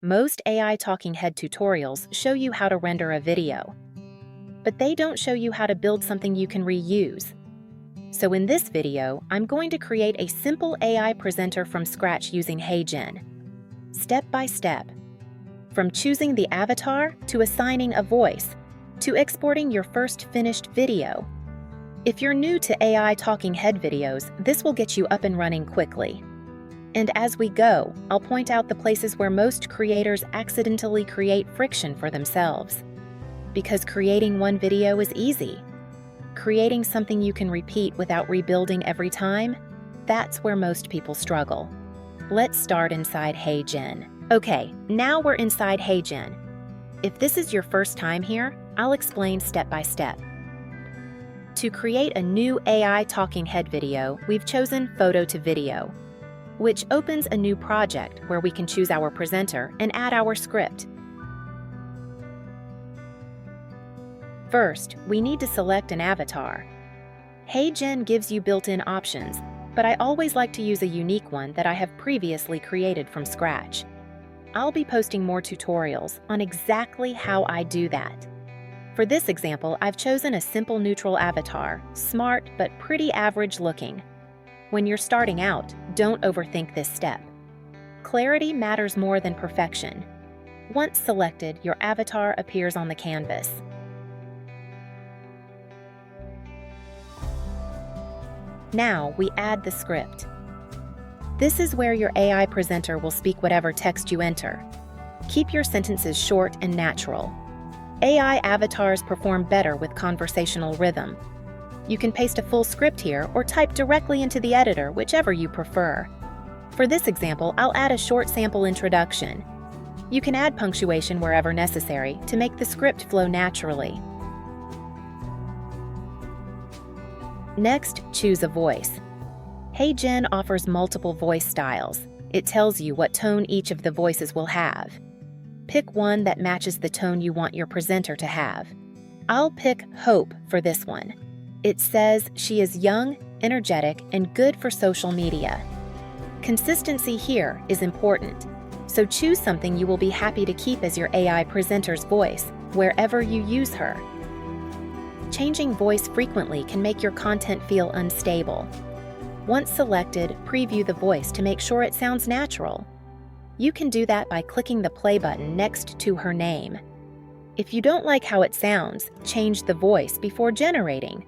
Most AI talking head tutorials show you how to render a video, but they don't show you how to build something you can reuse. So in this video, I'm going to create a simple AI presenter from scratch using HeyGen. Step by step. From choosing the avatar, to assigning a voice, to exporting your first finished video. If you're new to AI talking head videos, this will get you up and running quickly. And as we go, I'll point out the places where most creators accidentally create friction for themselves. Because creating one video is easy. Creating something you can repeat without rebuilding every time, that's where most people struggle. Let's start inside HeyGen. Okay, now we're inside HeyGen. If this is your first time here, I'll explain step by step. To create a new AI talking head video, we've chosen Photo to Video, which opens a new project where we can choose our presenter and add our script. First, we need to select an avatar. HeyGen gives you built-in options, but I always like to use a unique one that I have previously created from scratch. I'll be posting more tutorials on exactly how I do that. For this example, I've chosen a simple neutral avatar, smart but pretty average looking. When you're starting out, don't overthink this step. Clarity matters more than perfection. Once selected, your avatar appears on the canvas. Now we add the script. This is where your AI presenter will speak whatever text you enter. Keep your sentences short and natural. AI avatars perform better with conversational rhythm. You can paste a full script here or type directly into the editor, whichever you prefer. For this example, I'll add a short sample introduction. You can add punctuation wherever necessary to make the script flow naturally. Next, choose a voice. HeyGen offers multiple voice styles. It tells you what tone each of the voices will have. Pick one that matches the tone you want your presenter to have. I'll pick Hope for this one. It says she is young, energetic, and good for social media. Consistency here is important, so choose something you will be happy to keep as your AI presenter's voice, wherever you use her. Changing voice frequently can make your content feel unstable. Once selected, preview the voice to make sure it sounds natural. You can do that by clicking the play button next to her name. If you don't like how it sounds, change the voice before generating.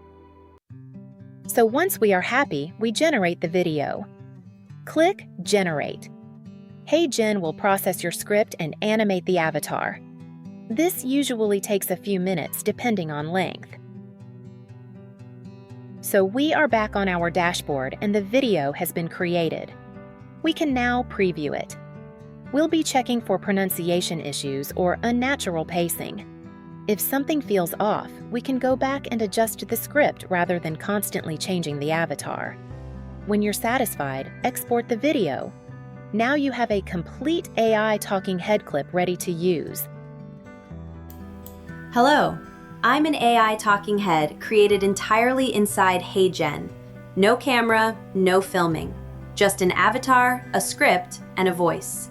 So once we are happy, we generate the video. Click Generate. HeyGen will process your script and animate the avatar. This usually takes a few minutes depending on length. So we are back on our dashboard and the video has been created. We can now preview it. We'll be checking for pronunciation issues or unnatural pacing. If something feels off, we can go back and adjust the script rather than constantly changing the avatar. When you're satisfied, export the video. Now you have a complete AI talking head clip ready to use. Hello, I'm an AI talking head created entirely inside HeyGen. No camera, no filming. Just an avatar, a script, and a voice.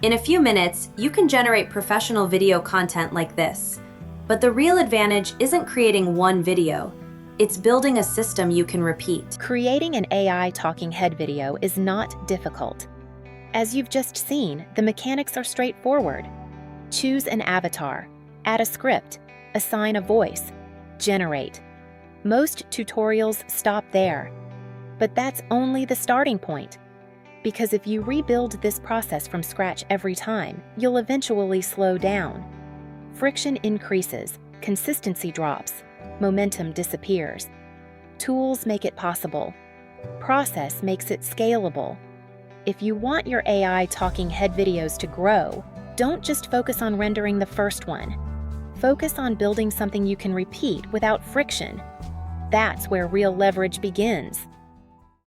In a few minutes, you can generate professional video content like this. But the real advantage isn't creating one video. It's building a system you can repeat. Creating an AI talking head video is not difficult. As you've just seen, the mechanics are straightforward. Choose an avatar, add a script, assign a voice, generate. Most tutorials stop there. But that's only the starting point. Because if you rebuild this process from scratch every time, you'll eventually slow down. Friction increases, consistency drops, momentum disappears. Tools make it possible. Process makes it scalable. If you want your AI talking head videos to grow, don't just focus on rendering the first one. Focus on building something you can repeat without friction. That's where real leverage begins.